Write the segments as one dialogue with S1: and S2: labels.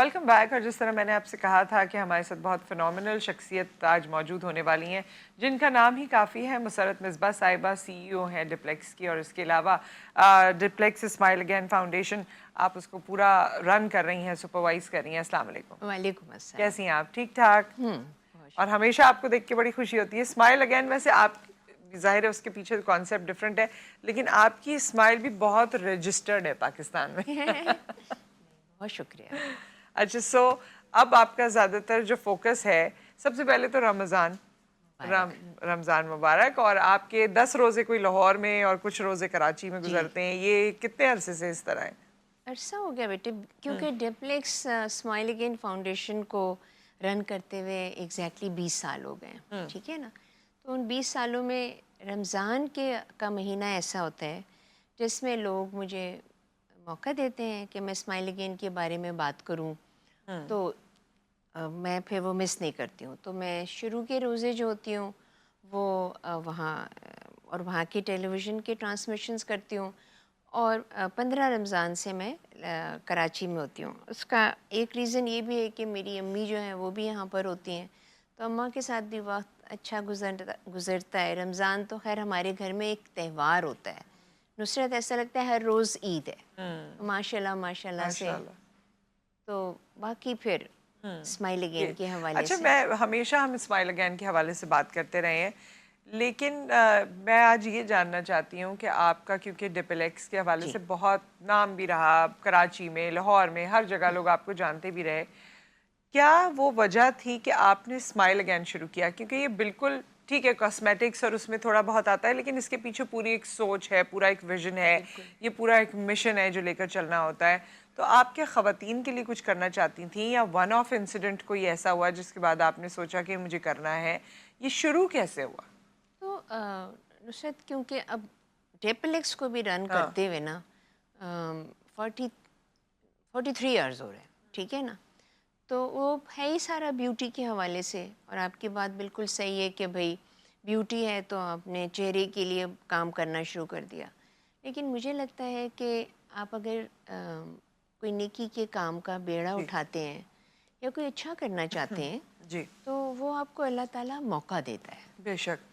S1: Welcome back. اور جس طرح میں نے آپ سے کہا تھا کہ ہمارے ساتھ بہت فنومنل شخصیت آج موجود ہونے والی ہیں جن کا نام ہی کافی ہے. مسرت مصباح صاحبہ CEO ہیں ڈپلیکس کی، اور اس کے علاوہ ڈپلیکس اسمائل اگین فاؤنڈیشن آپ اس کو پورا رن کر رہی ہیں، سپروائز کر رہی ہیں. السلام علیکم.
S2: وعلیکم السلام.
S1: کیسی ہیں آپ؟ ٹھیک ٹھاک؟ اور ہمیشہ آپ کو دیکھ کے بڑی خوشی ہوتی ہے. اسمائل اگین ویسے آپ ظاہر ہے اس کے پیچھے کانسیپٹ ڈفرینٹ ہے، لیکن آپ کی اسمائل بھی بہت رجسٹرڈ ہے پاکستان میں.
S2: بہت شکریہ.
S1: اچھا، اب آپ کا زیادہ تر جو فوکس ہے، سب سے پہلے تو رمضان رمضان مبارک. اور آپ کے 10 روزے کوئی لاہور میں اور کچھ روزے کراچی میں
S2: جی
S1: گزرتے ہیں، یہ کتنے عرصے سے اس طرح ہے؟
S2: عرصہ ہو گیا بیٹے، کیونکہ ڈپلیکس اسمائل اگین فاؤنڈیشن کو رن کرتے ہوئے ایگزیکٹلی 20 سال ہو گئے ہیں. ٹھیک ہے نا. تو ان 20 سالوں میں رمضان کا مہینہ ایسا ہوتا ہے جس میں لوگ مجھے موقع دیتے ہیں کہ میں اسمائل اگین کے بارے میں بات کروں، تو میں پھر وہ مس نہیں کرتی ہوں. تو میں شروع کے روزے جو ہوتی ہوں وہ وہاں اور وہاں کی ٹیلی ویژن کے ٹرانسمیشنز کرتی ہوں. اور 15 رمضان سے میں کراچی میں ہوتی ہوں. اس کا ایک ریزن یہ بھی ہے کہ میری امی جو ہیں وہ بھی یہاں پر ہوتی ہیں، تو اماں کے ساتھ بھی وقت اچھا گزرتا ہے. رمضان تو خیر ہمارے گھر میں ایک تہوار ہوتا ہے. نصرت ایسا لگتا ہے ہر روز عید ہے، ماشاء اللہ
S1: ماشاء
S2: سے.
S1: اللہ.
S2: تو باقی پھر اسمائل اگین کے حوالے
S1: اچھا،
S2: سے
S1: ہمیشہ ہم اسمائل اگین کے حوالے سے بات کرتے رہے ہیں، لیکن میں آج یہ جاننا چاہتی ہوں کہ آپ کا، کیونکہ ڈپلیکس کے حوالے
S2: جی
S1: سے بہت نام بھی رہا، کراچی میں، لاہور میں، ہر جگہ لوگ آپ کو جانتے بھی رہے. کیا وہ وجہ تھی کہ آپ نے اسمائل اگین شروع کیا؟ کیونکہ یہ بالکل ٹھیک ہے کاسمیٹکس اور اس میں تھوڑا بہت آتا ہے، لیکن اس کے پیچھے پوری ایک سوچ ہے، پورا ایک ویژن ہے،
S2: بالکل.
S1: یہ پورا ایک مشن ہے جو لے کر چلنا ہوتا ہے. تو آپ کیا خواتین کے لیے کچھ کرنا چاہتی تھیں، یا ون آف انسیڈنٹ کوئی ایسا ہوا جس کے بعد آپ نے سوچا کہ مجھے کرنا ہے؟ یہ شروع کیسے ہوا؟
S2: تو نصرت کیونکہ اب ڈپلیکس کو بھی رن
S1: ہاں.
S2: کرتے ہوئے نا 43 ایئرز ہو رہے ہیں. ٹھیک ہے نا. تو وہ ہے ہی سارا بیوٹی کے حوالے سے. اور آپ کی بات بالکل صحیح ہے کہ بھئی بیوٹی ہے تو آپ نے چہرے کے لیے کام کرنا شروع کر دیا. لیکن مجھے لگتا ہے کہ آپ اگر کوئی نیکی کے کام کا بیڑا
S1: جی
S2: اٹھاتے ہیں یا کوئی اچھا کرنا چاہتے ہیں
S1: جی
S2: تو وہ آپ کو اللہ تعالیٰ موقع دیتا ہے.
S1: بے شک.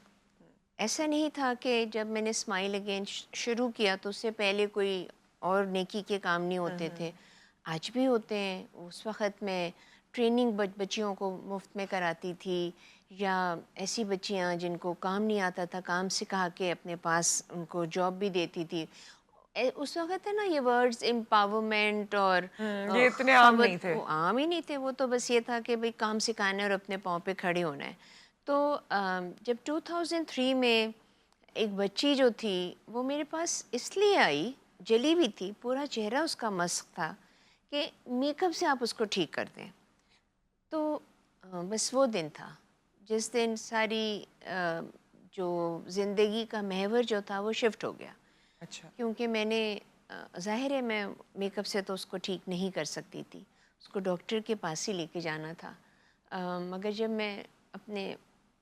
S2: ایسا نہیں تھا کہ جب میں نے اسمائل اگین شروع کیا تو اس سے پہلے کوئی اور نیکی کے کام نہیں ہوتے تھے. آج بھی ہوتے ہیں. اس وقت میں ٹریننگ بچیوں کو مفت میں کراتی تھی، یا ایسی بچیاں جن کو کام نہیں آتا تھا کام سکھا کے اپنے پاس ان کو جاب بھی دیتی تھی. اس وقت ہے نا یہ ورڈز امپاورمنٹ اور
S1: یہ اتنے عام نہیں تھے.
S2: وہ عام ہی نہیں تھے. وہ تو بس یہ تھا کہ بھئی کام سکھانا ہے اور اپنے پاؤں پہ کھڑے ہونا ہے. تو جب 2003 میں ایک بچی جو تھی وہ میرے پاس اس لیے آئی، جلی ہوئی تھی، پورا چہرہ اس کا مسک تھا، کہ میک اپ سے آپ اس کو ٹھیک کر دیں. تو بس وہ دن تھا جس دن ساری جو زندگی کا محور جو تھا وہ شفٹ ہو گیا.
S1: اچھا.
S2: کیونکہ میں نے ظاہر ہے میں میک اپ سے تو اس کو ٹھیک نہیں کر سکتی تھی، اس کو ڈاکٹر کے پاس ہی لے کے جانا تھا. مگر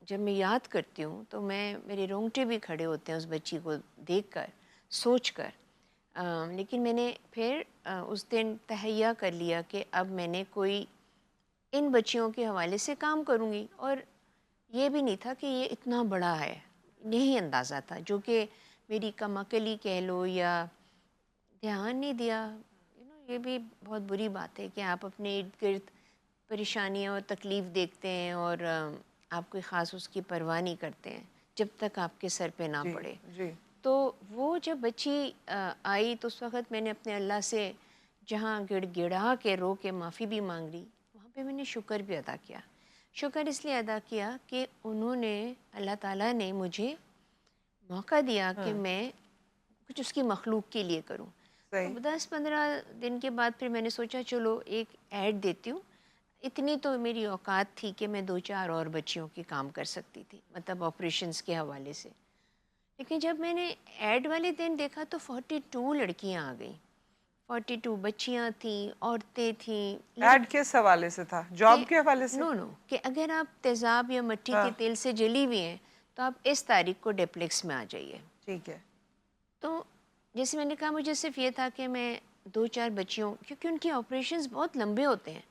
S2: جب میں یاد کرتی ہوں تو میرے رونگٹے بھی کھڑے ہوتے ہیں اس بچی کو دیکھ کر، سوچ کر. لیکن میں نے پھر اس دن تہیہ کر لیا کہ اب میں نے کوئی ان بچیوں کے حوالے سے کام کروں گی. اور یہ بھی نہیں تھا کہ یہ اتنا بڑا ہے، نہیں اندازہ تھا، جو کہ میری کم عقلی کہہ لو یا دھیان نہیں دیا. یہ بھی بہت بری بات ہے کہ آپ اپنے ارد گرد پریشانیاں اور تکلیف دیکھتے ہیں اور آپ کوئی خاص اس کی پرواہ نہیں کرتے ہیں جب تک آپ کے سر پہ نہ
S1: جی
S2: پڑے.
S1: جی.
S2: تو وہ جب بچی آئی تو اس وقت میں نے اپنے اللہ سے جہاں گڑ گڑا کے رو کے معافی بھی مانگ لی، وہاں پہ میں نے شکر بھی ادا کیا. شکر اس لیے ادا کیا کہ انہوں نے، اللہ تعالیٰ نے مجھے موقع دیا کہ میں کچھ اس کی مخلوق کے لیے کروں. تو
S1: صحیح.
S2: 10-15 دن کے بعد پھر میں نے سوچا چلو ایک ایڈ دیتی ہوں. اتنی تو میری اوقات تھی کہ میں 2-4 اور بچیوں کی کام کر سکتی تھی، مطلب آپریشنز کے حوالے سے. لیکن جب میں نے ایڈ والے دن دیکھا تو 42 لڑکیاں آ گئیں. 42 بچیاں تھیں، عورتیں تھیں.
S1: ایڈ کس حوالے سے تھا؟ جاب
S2: کہ
S1: کے حوالے سے؟
S2: نو کہ اگر آپ تیزاب یا مٹی
S1: ہاں.
S2: کے تیل سے جلی ہوئی ہیں تو آپ اس تاریخ کو ڈپلیکس میں آ جائیے.
S1: ٹھیک ہے.
S2: تو جیسے میں نے کہا مجھے صرف یہ تھا کہ میں 2-4 بچیوں، کیونکہ ان کی آپریشنز بہت لمبے ہوتے ہیں،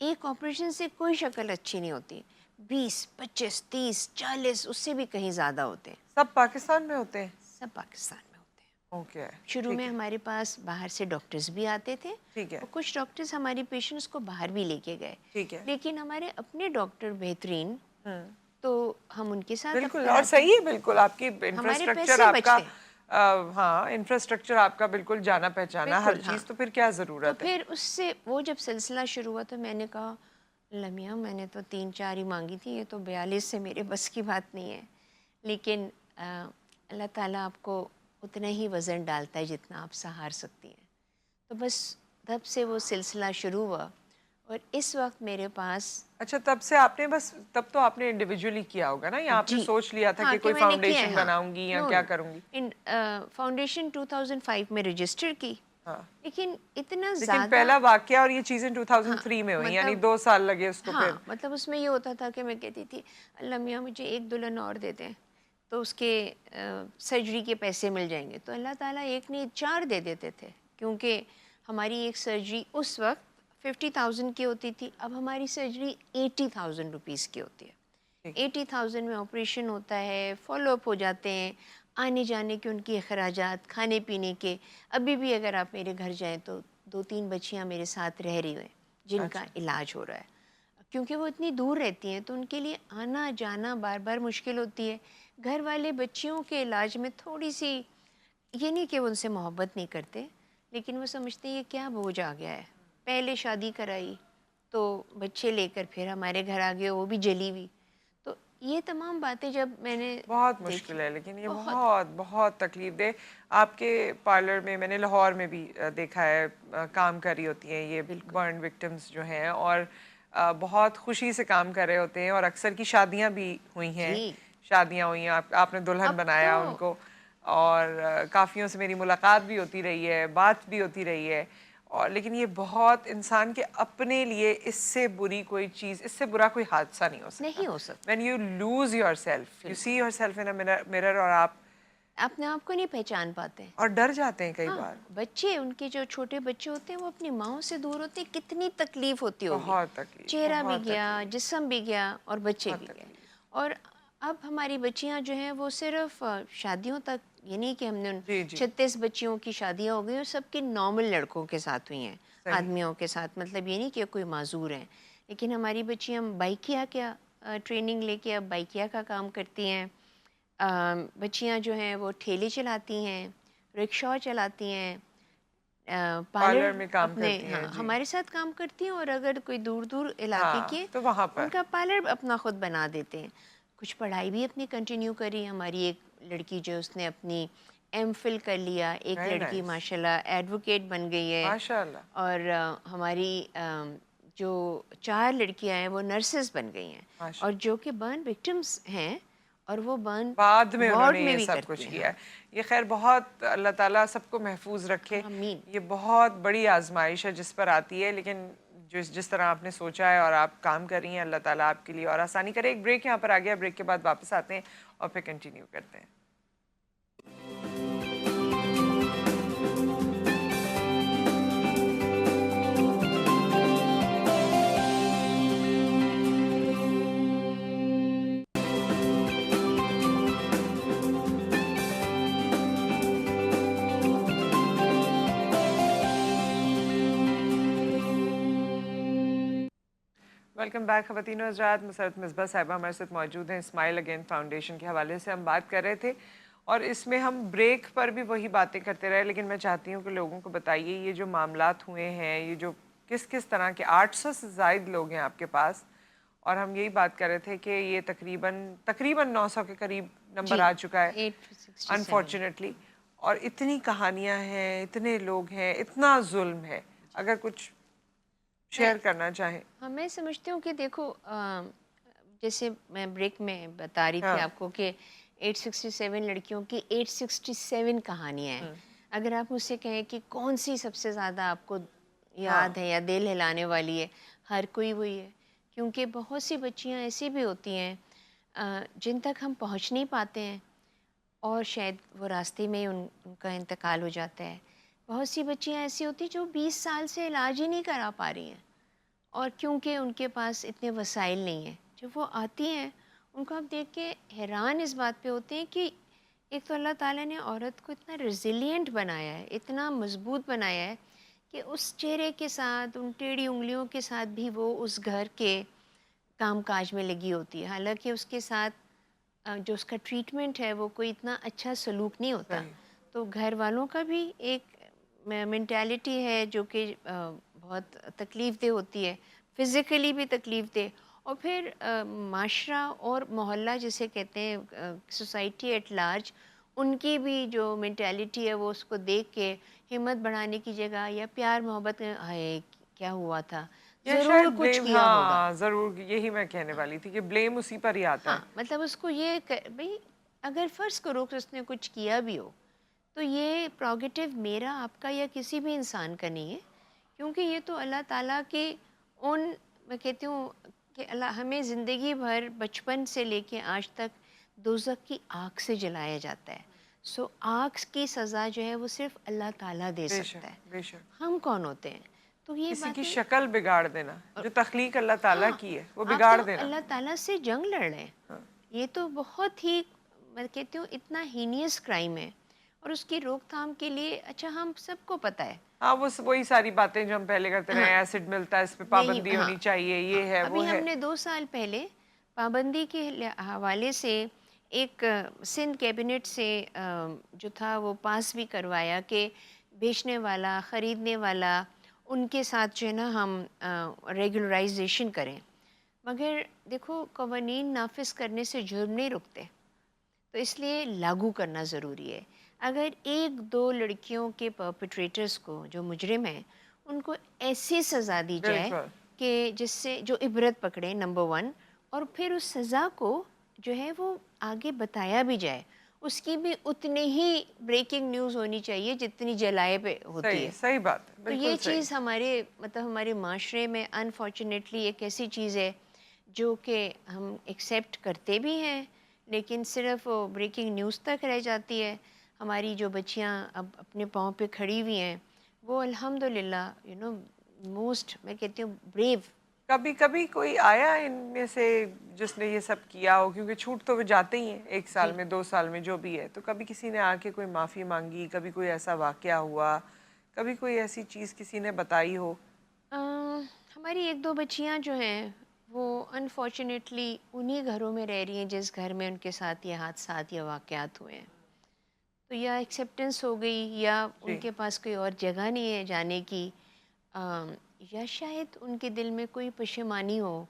S2: ایک آپریشن سے کوئی شکل اچھی نہیں ہوتی، 20 25 30 40 اس سے بھی کہیں زیادہ ہوتے ہیں،
S1: سب پاکستان میں ہوتے ہیں؟
S2: سب پاکستان میں ہوتے ہیں۔
S1: اوکے،
S2: شروع
S1: ٹھیک
S2: میں
S1: ہے،
S2: ہمارے پاس باہر سے ڈاکٹرز بھی آتے تھے
S1: ٹھیک ہے،
S2: اور کچھ ڈاکٹرز ہماری پیشنٹس کو باہر بھی لے کے گئے،
S1: ٹھیک ہے،
S2: لیکن ہمارے اپنے ڈاکٹر بہترین،
S1: ہوں،
S2: تو ہم ان کے ساتھ اب
S1: بالکل، اور
S2: کراتے ہیں،
S1: صحیح ہے، بالکل آپ کی
S2: ہمارے
S1: انفراسٹرکچر
S2: پیسے
S1: آپ کا
S2: بچتے ہیں۔
S1: ہاں انفراسٹرکچر آپ کا بالکل جانا پہچانا ہر
S2: بالکل ہاں،
S1: چیز، تو پھر کیا
S2: تو
S1: ضرورت ہے؟
S2: پھر اس سے وہ جب سلسلہ شروع ہوا تو میں نے کہا لمیاں میں نے تو 3 4 ہی مانگی تھی، یہ تو 42 سے میرے بس کی بات نہیں ہے، لیکن اللہ تعالیٰ آپ کو اتنا ہی وزن ڈالتا ہے جتنا آپ سہار سکتی ہیں، تو بس تب سے وہ سلسلہ شروع ہوا اور اس وقت میرے پاس
S1: اچھا، تب سے آپ نے بس، تب تو آپ نے انڈیویجولی کیا ہوگا نا، یا آپ نے
S2: جی
S1: سوچ لیا تھا
S2: ہاں
S1: کہ
S2: کہ
S1: کوئی
S2: میں نے کیا ہے،
S1: فاؤنڈیشن
S2: ہاں
S1: بناؤں گی یا
S2: نو
S1: کیا
S2: نو
S1: کروں گی؟
S2: فاؤنڈیشن 2005 میں رجسٹر کی،
S1: ہاں،
S2: لیکن اتنا
S1: لیکن
S2: زیادہ
S1: پہلا واقعہ اور یہ چیزیں
S2: ہاں
S1: 2003 میں ہوئی، یعنی
S2: مطلب
S1: 2 سال لگے اس کو
S2: ہاں
S1: پھر۔
S2: مطلب اس میں یہ ہوتا تھا کہ میں کہتی تھی اللہ میاں مجھے ایک دلہن اور دے دیں تو اس کے سرجری کے پیسے مل جائیں گے، تو اللہ تعالیٰ ایک نہیں 4 دے دیتے تھے، کیونکہ ہماری ایک سرجری اس وقت 50,000 کی ہوتی تھی، اب ہماری سرجری 80,000 روپیز کی ہوتی ہے،
S1: ٹھیک،
S2: 80,000 میں آپریشن ہوتا ہے، فالو اپ ہو جاتے ہیں، آنے جانے کے ان کے اخراجات، کھانے پینے کے، ابھی بھی اگر آپ میرے گھر جائیں تو 2 3 بچیاں میرے ساتھ رہ رہی ہیں جن کا
S1: اچھا،
S2: علاج ہو رہا ہے، کیونکہ وہ اتنی دور رہتی ہیں تو ان کے لیے آنا جانا بار بار مشکل ہوتی ہے، گھر والے بچیوں کے علاج میں تھوڑی سی، یہ نہیں کہ وہ ان سے محبت نہیں کرتے، لیکن وہ سمجھتے ہیں یہ کیا بوجھ آ گیا ہے، پہلے شادی کرائی تو بچے لے کر پھر ہمارے گھر آ گئے، وہ بھی جلی ہوئی، تو یہ تمام باتیں جب میں نے
S1: بہت
S2: دیکھی
S1: مشکل ہے، لیکن یہ
S2: بہت
S1: بہت بہت تکلیف دہ۔ آپ کے پارلر میں میں نے لاہور میں بھی دیکھا ہے، کام کر رہی ہوتی ہیں یہ
S2: بالکل
S1: برن وکٹمز جو ہیں، اور بہت خوشی سے کام کر رہے ہوتے ہیں، اور اکثر کی شادیاں بھی ہوئی ہیں،
S2: جی
S1: شادیاں ہوئی ہیں، آپ نے دلہن
S2: اب تو
S1: بنایا ان کو، اور کافیوں سے میری ملاقات بھی ہوتی رہی ہے، بات بھی ہوتی رہی ہے، اور لیکن یہ بہت انسان کے اپنے لیے اس سے بری کوئی چیز، اس سے برا کوئی حادثہ نہیں ہو سکتا۔
S2: نہیں ہو سکتا،
S1: when you lose yourself, you see
S2: بالکل
S1: yourself in a mirror اور آپ
S2: اپنے آپ کو نہیں پہچان پاتے،
S1: اور ڈر جاتے ہیں کئی
S2: ہاں
S1: بار،
S2: بچے ان کے جو چھوٹے بچے ہوتے ہیں وہ اپنی ماؤں سے دور ہوتے ہیں، کتنی تکلیف ہوتی ہوگی،
S1: بہت تکلیف،
S2: چہرہ بھی
S1: بہت
S2: گیا
S1: تکلیف،
S2: جسم بھی گیا اور بچے
S1: بہت
S2: بھی گئے،
S1: تکلیف۔
S2: اور اب ہماری بچیاں جو ہیں وہ صرف شادیوں تک، یہ نہیں کہ ہم نے
S1: جی جی،
S2: 36 بچیوں کی شادیاں ہو گئی اور سب کی نارمل لڑکوں کے ساتھ ہوئی ہیں،
S1: صحیح،
S2: آدمیوں کے ساتھ، مطلب یہ نہیں کہ کوئی معذور ہیں، لیکن ہماری بچیاں بائکیا کیا ٹریننگ لے کے اب بائکیا کا کام کرتی ہیں، بچیاں جو ہیں وہ ٹھیلے چلاتی ہیں، رکشا چلاتی ہیں، پارلر
S1: پارلر میں کام
S2: اپنے
S1: کرتی
S2: ہاں
S1: ہیں، جی،
S2: ہمارے ساتھ کام کرتی ہیں، اور اگر کوئی دور دور علاقے
S1: ہاں،
S2: کے
S1: تو وہاں پر
S2: ان کا پارلر اپنا خود بنا دیتے ہیں، کچھ پڑھائی بھی اپنی کنٹینیو کری، ہماری ایک لڑکی جو اس نے اپنی ایم فل کر لیا، ایک
S1: ویری
S2: لڑکی
S1: نائس،
S2: ماشاءاللہ ایڈوکیٹ بن گئی ہے،
S1: ماشاء اللہ،
S2: اور ہماری جو 4 لڑکیاں ہیں وہ نرسز بن گئی ہیں،
S1: ماشاء
S2: اور
S1: اللہ،
S2: جو کہ برن وکٹمس ہیں اور وہ برن
S1: بعد میں انہوں
S2: وارڈ
S1: نے
S2: میں
S1: یہ
S2: بھی
S1: سب
S2: کرتی
S1: کچھ
S2: ہیں،
S1: کیا
S2: ہاں
S1: ہے۔ یہ خیر بہت، اللہ تعالیٰ سب کو محفوظ رکھے،
S2: آمین۔
S1: یہ بہت بڑی آزمائش ہے جس پر آتی ہے، لیکن جس طرح آپ نے سوچا ہے اور آپ کام کر رہی ہیں، اللہ تعالیٰ آپ کے لیے اور آسانی کرے۔ ایک بریک یہاں پر آ گیا، بریک کے بعد واپس آتے ہیں اور پھر کنٹینیو کرتے ہیں۔ ویلکم بیک خواتین و حضرات، مسرت مصباح صاحبہ ہمارے ساتھ موجود ہیں، اسمائل اگین فاؤنڈیشن کے حوالے سے ہم بات کر رہے تھے، اور اس میں ہم بریک پر بھی وہی باتیں کرتے رہے، لیکن میں چاہتی ہوں کہ لوگوں کو بتائیے یہ جو معاملات ہوئے ہیں، یہ جو کس طرح کے 800 سے زائد لوگ ہیں آپ کے پاس، اور ہم یہی بات کر رہے تھے کہ یہ تقریباً 900 کے قریب نمبر
S2: جی
S1: آ چکا ہے
S2: 867
S1: انفارچونیٹلی، اور اتنی کہانیاں ہیں، اتنے لوگ ہیں، اتنا ظلم ہے، اگر کچھ
S2: میں
S1: شیئر کرنا چاہیں۔
S2: ہاں میں سمجھتی ہوں کہ دیکھو جیسے میں بریک میں بتا رہی تھی
S1: ہاں،
S2: آپ کو کہ 867 لڑکیوں کی 867 کہانیاں ہیں، اگر آپ مجھ سے کہیں کہ کون سی سب سے زیادہ آپ کو
S1: ہاں،
S2: یاد ہے یا دل ہلانے والی ہے، ہر کوئی وہی ہے، کیونکہ بہت سی بچیاں ایسی بھی ہوتی ہیں جن تک ہم پہنچ نہیں پاتے ہیں، اور شاید وہ راستے میں ہی ان کا انتقال ہو جاتا ہے، بہت سی بچیاں ایسی ہوتی جو 20 سال سے علاج ہی نہیں کرا پا رہی ہیں، اور کیونکہ ان کے پاس اتنے وسائل نہیں ہیں، جب وہ آتی ہیں ان کو آپ دیکھ کے حیران اس بات پہ ہوتے ہیں کہ ایک تو اللہ تعالیٰ نے عورت کو اتنا ریزیلینٹ بنایا ہے، اتنا مضبوط بنایا ہے کہ اس چہرے کے ساتھ، ان ٹیڑھی انگلیوں کے ساتھ بھی وہ اس گھر کے کام کاج میں لگی ہوتی ہے، حالانکہ اس کے ساتھ جو اس کا ٹریٹمنٹ ہے وہ کوئی اتنا اچھا سلوک نہیں ہوتا.
S1: صحیح.
S2: تو گھر والوں کا بھی ایک مینٹیلٹی ہے جو کہ بہت تکلیف دہ ہوتی ہے، فزیکلی بھی تکلیف دہ، اور پھر معاشرہ اور محلہ جسے کہتے ہیں، سوسائٹی ایٹ لارج، ان کی بھی جو مینٹیلٹی ہے وہ اس کو دیکھ کے ہمت بڑھانے کی جگہ یا پیار محبت ہائے کیا ہوا تھا،
S1: یا
S2: ضرور
S1: شاید
S2: کچھ
S1: بلیم،
S2: کیا ہوگا.
S1: ہاں ضرور، یہی میں کہنے والی تھی کہ بلیم اسی پر ہی آتا
S2: ہاں
S1: ہے.
S2: مطلب اس کو یہ بھئی اگر فرض کرو کہ اس نے کچھ کیا بھی ہو تو یہ پروگیٹیو میرا، آپ کا یا کسی بھی انسان کا نہیں ہے، کیونکہ یہ تو اللہ تعالیٰ کے ان، میں کہتی ہوں کہ اللہ ہمیں زندگی بھر بچپن سے لے کے آج تک دوزخ کی آگ سے جلایا جاتا ہے. سو آگ کی سزا جو ہے وہ صرف اللہ تعالیٰ دے
S1: بے
S2: سکتا ہے.
S1: شک بے شک.
S2: ہم کون ہوتے ہیں؟ تو یہ
S1: کسی کی
S2: باتیں،
S1: شکل بگاڑ دینا، جو تخلیق اللہ تعالیٰ
S2: ہاں
S1: کی ہے وہ
S2: آپ تو
S1: بگاڑ دینا.
S2: اللہ تعالیٰ سے جنگ لڑ رہے ہیں.
S1: ہاں.
S2: یہ تو بہت ہی، میں کہتی ہوں اتنا ہینیس کرائم ہے، اور اس کی روک تھام کے لیے اچھا ہم سب کو پتہ ہے.
S1: ہاں وہی ساری باتیں جو ہم پہلے کرتے
S2: ہاں
S1: رہے، ایسڈ ملتا ہے، اس پہ
S2: نہیں،
S1: پابندی
S2: ہاں
S1: ہونی چاہیے،
S2: ہاں
S1: یہ ہے
S2: ابھی
S1: وہ
S2: ہم
S1: ہے.
S2: نے 2 سال پہلے پابندی کے حوالے سے ایک سندھ کیبنٹ سے جو تھا وہ پاس بھی کروایا کہ بیچنے والا، خریدنے والا، ان کے ساتھ جو ہے نا ہم ریگولرائزیشن کریں. مگر دیکھو قوانین نافذ کرنے سے جرم نہیں رکتے، تو اس لیے لاگو کرنا ضروری ہے. اگر 1-2 لڑکیوں کے پرپیٹریٹرز کو، جو مجرم ہیں، ان کو ایسی سزا دی جائے
S1: بالکل.
S2: کہ جس سے جو عبرت پکڑے، نمبر 1، اور پھر اس سزا کو جو ہے وہ آگے بتایا بھی جائے، اس کی بھی اتنی ہی بریکنگ نیوز ہونی چاہیے جتنی جلائے پہ ہوتی
S1: صحیح
S2: ہے.
S1: صحیح بات ہے،
S2: تو
S1: بالکل
S2: یہ
S1: صحیح.
S2: چیز ہمارے مطلب ہمارے معاشرے میں انفارچونیٹلی ایک ایسی چیز ہے جو کہ ہم ایکسیپٹ کرتے بھی ہیں، لیکن صرف وہ بریکنگ نیوز تک رہ جاتی ہے. ہماری جو بچیاں اب اپنے پاؤں پہ کھڑی ہوئی ہیں وہ الحمدللہ موسٹ، میں کہتی ہوں بریو.
S1: کبھی کبھی کوئی آیا ان میں سے جس نے یہ سب کیا ہو، کیونکہ چھوٹ تو وہ جاتے ہی ہیں 1 سال
S2: جی
S1: میں 2 سال میں جو بھی ہے، تو کبھی کسی نے آ کے کوئی معافی مانگی، کبھی کوئی ایسا واقعہ ہوا، کبھی کوئی ایسی چیز کسی نے بتائی ہو؟
S2: ہماری 1-2 بچیاں جو ہیں وہ انفارچونیٹلی انہی گھروں میں رہ رہی ہیں جس گھر میں ان کے ساتھ یہ حادثات یا واقعات ہوئے ہیں. تو یا ایکسیپٹنس ہو گئی، یا ان
S1: جی.
S2: کے پاس کوئی اور جگہ نہیں ہے جانے کی، یا شاید ان کے دل میں کوئی پشیمانی ہو،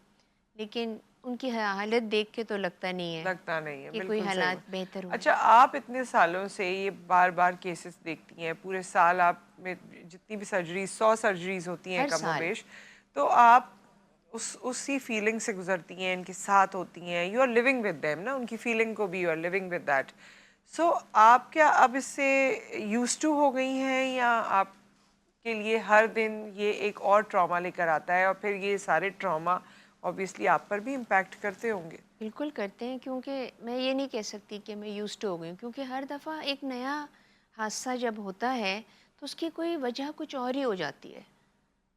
S2: لیکن ان کی حالت دیکھ کے تو لگتا نہیں ہے
S1: لگتا نہیں ہے،
S2: کہ کوئی
S1: بالکل صحیح
S2: حالات
S1: بات.
S2: بہتر ہوئے.
S1: اچھا، آپ اتنے سالوں سے یہ بار بار کیسز دیکھتی ہیں، پورے سال آپ میں جتنی بھی سرجریز، 100 سرجریز ہوتی ہیں
S2: ہر
S1: کم و
S2: سال
S1: بیش، تو آپ اسی فیلنگ سے گزرتی ہیں، ان کے ساتھ ہوتی ہیں، you are living with them نا، ان کی فیلنگ کو بھی you are living with that. So آپ کیا اب اس سے یوز ٹو ہو گئی ہیں، یا آپ کے لیے ہر دن یہ ایک اور ٹراما لے کر آتا ہے، اور پھر یہ سارے ٹراما obviously آپ پر بھی امپیکٹ کرتے ہوں گے؟
S2: بالکل کرتے ہیں، کیونکہ میں یہ نہیں کہہ سکتی کہ میں یوزڈ ہو گئی ہوں، کیونکہ ہر دفعہ ایک نیا حادثہ جب ہوتا ہے تو اس کی کوئی وجہ کچھ اور ہی ہو جاتی ہے،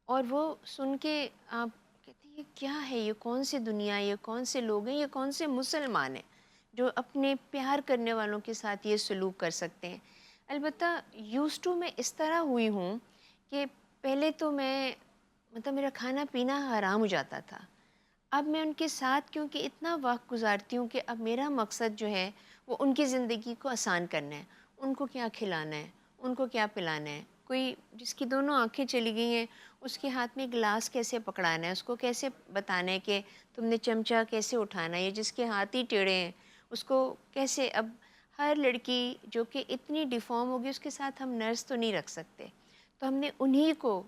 S2: اور وہ سن کے آپ کہتے ہیں یہ کیا ہے، یہ کون سی دنیا ہے، یہ کون سے لوگ ہیں، یہ کون سے مسلمان ہیں جو اپنے پیار کرنے والوں کے ساتھ یہ سلوک کر سکتے ہیں. البتہ یوز ٹو میں اس طرح ہوئی ہوں کہ پہلے تو میں مطلب میرا کھانا پینا حرام ہو جاتا تھا. اب میں ان کے ساتھ کیونکہ اتنا وقت گزارتی ہوں کہ اب میرا مقصد جو ہے وہ ان کی زندگی کو آسان کرنا ہے. ان کو کیا کھلانا ہے، ان کو کیا پلانا ہے. کوئی جس کی دونوں آنکھیں چلی گئی ہیں اس کے ہاتھ میں گلاس کیسے پکڑانا ہے، اس کو کیسے بتانا ہے کہ تم نے چمچہ کیسے اٹھانا ہے، یا جس کے ہاتھ ہی ٹیڑھے ہیں اس کو کیسے. اب ہر لڑکی جو کہ اتنی ڈیفارم ہوگی اس کے ساتھ ہم نرس تو نہیں رکھ سکتے، تو ہم نے انہی کو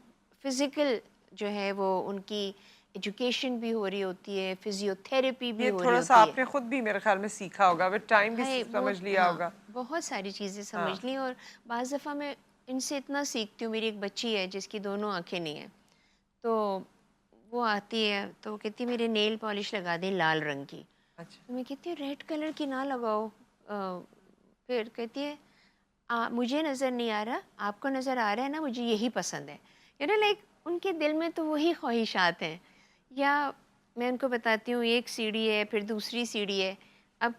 S2: فزیکل جو ہے وہ ان کی ایجوکیشن بھی ہو رہی ہوتی ہے، فزیو تھیراپی بھی
S1: یہ
S2: ہو رہی
S1: تھوڑا سا
S2: ہوتی ہے.
S1: آپ نے خود بھی میرے خیال میں سیکھا ہوگا، ود ٹائم بھی
S2: ہے وہ،
S1: سمجھ لیا
S2: ہاں
S1: ہوگا.
S2: بہت ساری چیزیں
S1: ہاں.
S2: سمجھ لی، اور بعض دفعہ میں ان سے اتنا سیکھتی ہوں. میری ایک بچی ہے جس کی دونوں آنکھیں نہیں ہیں، تو وہ آتی ہے تو وہ کہتی ہے میرے نیل پالش لگا دیں لال رنگ کی.
S1: اچھا.
S2: تو میں کہتی ہوں ریڈ کلر کی نہ لگاؤ. پھر کہتی ہے مجھے نظر نہیں آ رہا، آپ کو نظر آ رہا ہے نا، مجھے یہی پسند ہے. لائک ان کے دل میں تو وہی خواہشات ہیں. یا میں ان کو بتاتی ہوں ایک سیڑھی ہے پھر دوسری سیڑھی ہے، اب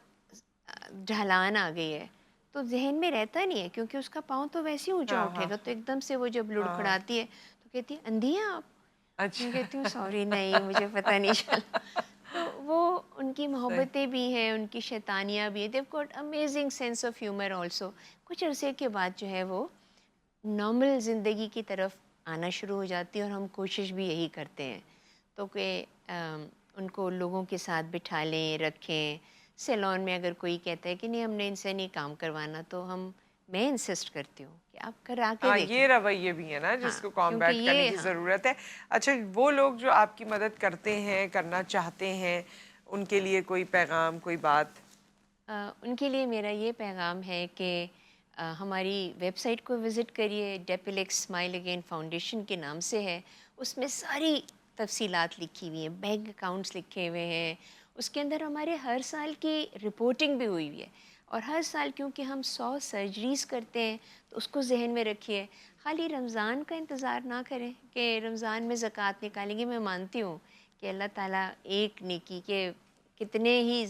S2: ڈھلان آ گئی ہے تو ذہن میں رہتا نہیں ہے کیونکہ اس کا پاؤں تو ویسے ہی اونچا
S1: ہاں
S2: اٹھے
S1: ہاں
S2: گا، تو ایک دم سے وہ جب
S1: ہاں ہاں
S2: لڑکھڑاتی ہے تو کہتی ہے اندھی ہیں آپ؟ میں کہتی ہوں
S1: اچھا
S2: سوری نہیں مجھے پتہ نہیں چلا. تو وہ ان کی
S1: صحیح
S2: محبتیں بھی ہیں، ان کی شیطانیاں بھی ہیں. They've got amazing sense of humour also. کچھ عرصے کے بعد جو ہے وہ نارمل زندگی کی طرف آنا شروع ہو جاتی ہے، اور ہم کوشش بھی یہی کرتے ہیں تو کہ ان کو لوگوں کے ساتھ بٹھا لیں، رکھیں. سیلون میں اگر کوئی کہتا ہے کہ نہیں ہم نے ان سے نہیں کام کروانا تو میں انسسٹ کرتی ہوں کہ آپ کرا کے
S1: ہاں
S2: دیکھیں.
S1: یہ رویے بھی ہیں نا
S2: ہاں
S1: جس کو
S2: کیونکہ
S1: کامبیٹ کرنے
S2: یہ
S1: کی
S2: ہاں
S1: ضرورت ہے. اچھا وہ لوگ جو آپ کی مدد کرتے ہیں کرنا چاہتے ہیں ان کے لیے کوئی پیغام کوئی بات؟
S2: ان کے لیے میرا یہ پیغام ہے کہ ہماری ویب سائٹ کو وزٹ کریے. ڈیپلیکس اسمائل اگین فاؤنڈیشن کے نام سے ہے. اس میں ساری تفصیلات لکھی ہوئی ہیں، بینک اکاؤنٹس لکھے ہوئے ہیں، اس کے اندر ہمارے ہر سال کی رپورٹنگ بھی ہوئی ہوئی ہے. اور ہر سال کیونکہ ہم 100 سرجریز کرتے ہیں تو اس کو ذہن میں رکھیے. خالی رمضان کا انتظار نہ کریں کہ رمضان میں زکوٰۃ نکالیں گے. میں مانتی ہوں کہ اللہ تعالیٰ ایک نیکی کے کتنے ہی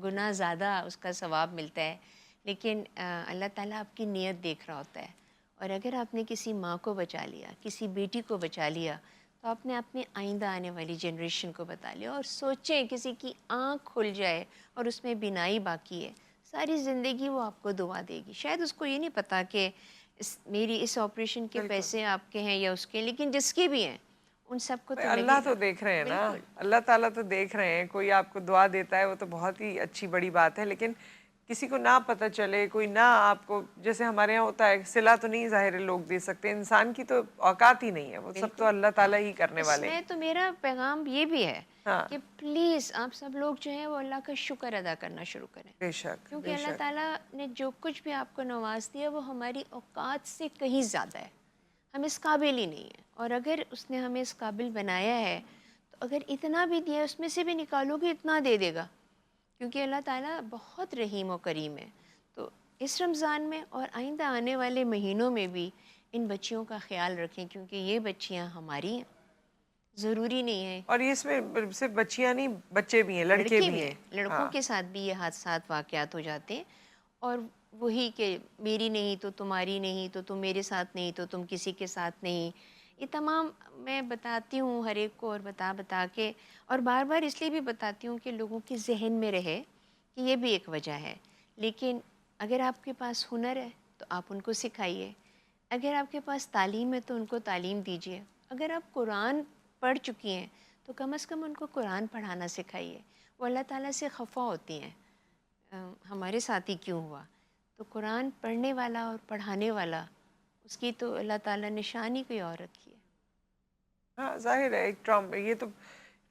S2: گناہ زیادہ اس کا ثواب ملتا ہے، لیکن اللہ تعالیٰ آپ کی نیت دیکھ رہا ہوتا ہے. اور اگر آپ نے کسی ماں کو بچا لیا، کسی بیٹی کو بچا لیا، تو آپ نے اپنے آئندہ آنے والی جنریشن کو بتا لیا. اور سوچیں کسی کی آنکھ کھل جائے اور اس میں بینائی باقی ہے، ساری زندگی وہ آپ کو دعا دے گی. شاید اس کو یہ نہیں پتہ کہ میری اس آپریشن کے
S1: بالکل.
S2: پیسے آپ کے ہیں یا اس کے، لیکن جس کے بھی ہیں ان سب کو تو
S1: اللہ
S2: لگے
S1: تو
S2: گا.
S1: دیکھ رہے ہیں نا،
S2: بالکل.
S1: اللہ تعالیٰ تو دیکھ رہے ہیں. کوئی آپ کو دعا دیتا ہے وہ تو بہت ہی اچھی بڑی بات ہے، لیکن کسی کو نہ پتہ چلے، کوئی نہ آپ کو، جیسے ہمارے یہاں ہوتا ہے صلہ تو نہیں ظاہر ہے لوگ دے سکتے، انسان کی تو اوقات ہی نہیں ہے، وہ سب
S2: بالکل.
S1: تو اللہ
S2: ہاں
S1: تعالیٰ ہی کرنے
S2: اس
S1: والے
S2: میں
S1: ہیں.
S2: تو میرا پیغام یہ بھی ہے
S1: ہاں
S2: کہ پلیز آپ سب لوگ جو ہیں وہ اللہ کا شکر ادا کرنا شروع کریں،
S1: بے شک
S2: کیونکہ
S1: بے
S2: اللہ
S1: شک.
S2: تعالیٰ نے جو کچھ بھی آپ کو نواز دیا وہ ہماری اوقات سے کہیں زیادہ ہے. ہم اس قابل ہی نہیں ہیں، اور اگر اس نے ہمیں اس قابل بنایا ہے تو اگر اتنا بھی دیا اس میں سے بھی نکالو گے اتنا دے دے گا، کیونکہ اللہ تعالیٰ بہت رحیم و کریم ہے. تو اس رمضان میں اور آئندہ آنے والے مہینوں میں بھی ان بچیوں کا خیال رکھیں، کیونکہ یہ بچیاں ہماری ہیں. ضروری نہیں ہے
S1: اور یہ اس میں صرف بچیاں نہیں، بچے بھی ہیں، لڑکے
S2: لڑکے
S1: بھی
S2: بھی
S1: ہیں.
S2: ہیں، لڑکوں
S1: ہاں
S2: کے ساتھ بھی یہ حادثات واقعات ہو جاتے ہیں. اور وہی کہ میری نہیں تو تمہاری نہیں، تو تم میرے ساتھ نہیں تو تم کسی کے ساتھ نہیں. یہ تمام میں بتاتی ہوں ہر ایک کو، اور بتا کے، اور بار بار اس لیے بھی بتاتی ہوں کہ لوگوں کے ذہن میں رہے کہ یہ بھی ایک وجہ ہے. لیکن اگر آپ کے پاس ہنر ہے تو آپ ان کو سکھائیے، اگر آپ کے پاس تعلیم ہے تو ان کو تعلیم دیجیے. اگر آپ قرآن پڑھ چکی ہیں تو کم از کم ان کو قرآن پڑھانا سکھائیے. وہ اللہ تعالیٰ سے خفا ہوتی ہیں ہمارے ساتھ ہی کیوں ہوا. تو قرآن پڑھنے والا اور پڑھانے والا، اس کی تو اللہ تعالیٰ نے شان ہی کوئی اور رکھی ہے.
S1: ہاں ظاہر ہے. ایک ٹراما، یہ تو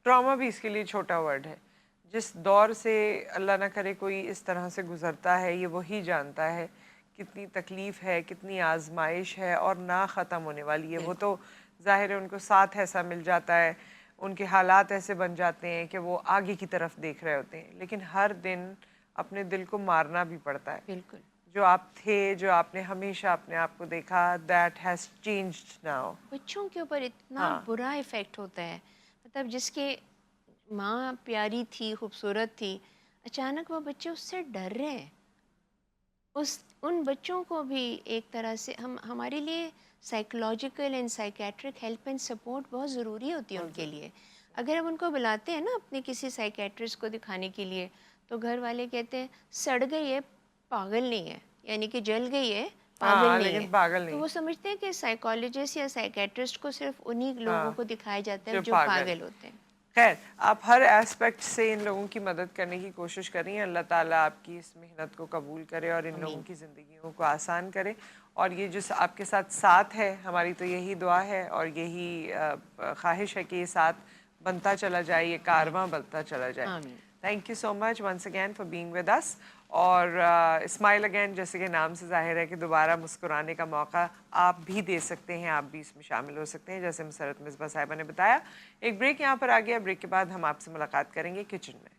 S1: ٹراما بھی اس کے لیے چھوٹا ورڈ ہے. جس دور سے اللہ نہ کرے کوئی اس طرح سے گزرتا ہے، یہ وہی جانتا ہے کتنی تکلیف ہے، کتنی آزمائش ہے، اور نہ ختم ہونے والی ہے. وہ
S2: بالکل.
S1: تو ظاہر ہے ان کو ساتھ ایسا مل جاتا ہے، ان کے حالات ایسے بن جاتے ہیں کہ وہ آگے کی طرف دیکھ رہے ہوتے ہیں، لیکن ہر دن اپنے دل کو مارنا بھی پڑتا ہے.
S2: بالکل.
S1: جو آپ تھے، جو آپ نے ہمیشہ اپنے آپ کو دیکھا، دیٹ ہیز چینجڈ ناؤ.
S2: بچوں کے اوپر اتنا
S1: ہاں
S2: برا افیکٹ ہوتا ہے. مطلب جس کے ماں پیاری تھی، خوبصورت تھی، اچانک وہ بچے اس سے ڈر رہے ہیں. ان بچوں کو بھی ایک طرح سے ہمارے لیے psychological and psychiatric help and support بہت ضروری ہوتی ہے ان
S1: بہت
S2: کے
S1: ضروری.
S2: لیے. اگر ہم ان کو بلاتے ہیں نا اپنے کسی سائیکیٹرسٹ کو دکھانے کے لیے، تو گھر والے کہتے ہیں سڑ گئی ہے، پاگل نہیں ہے، یعنی کہ جل گئی ہے، پاگل
S1: ہاں
S2: نہیں ہے.
S1: لیکن پاگل
S2: تو
S1: نہیں.
S2: وہ سمجھتے ہیں کہ سائیکالوجسٹ یا سائیکیٹرسٹ کو صرف انہی
S1: ہاں
S2: لوگوں کو دکھایا جاتا ہے
S1: جو
S2: جو
S1: پاگل.
S2: پاگل ہوتے ہیں.
S1: خیر، آپ ہر ایسپیکٹ سے ان لوگوں کی مدد کرنے کی کوشش کر رہی ہیں. اللہ تعالیٰ آپ کی اس محنت کو قبول کرے اور ان لوگوں
S2: امین.
S1: کی زندگیوں کو آسان کرے. اور یہ جو آپ کے ساتھ ہے، ہماری تو یہی دعا ہے اور یہی خواہش ہے کہ یہ ساتھ بنتا چلا جائے، یہ
S2: امین.
S1: کارواں بنتا چلا جائے.
S2: آمین.
S1: Thank you so much once again for being with us. اور اسمائل اگین جیسے کہ نام سے ظاہر ہے کہ دوبارہ مسکرانے کا موقع آپ بھی دے سکتے ہیں، آپ بھی اس میں شامل ہو سکتے ہیں، جیسے مسرت مصباح صاحبہ نے بتایا. ایک بریک یہاں پر آ گیا. بریک کے بعد ہم آپ سے ملاقات کریں گے کچن میں.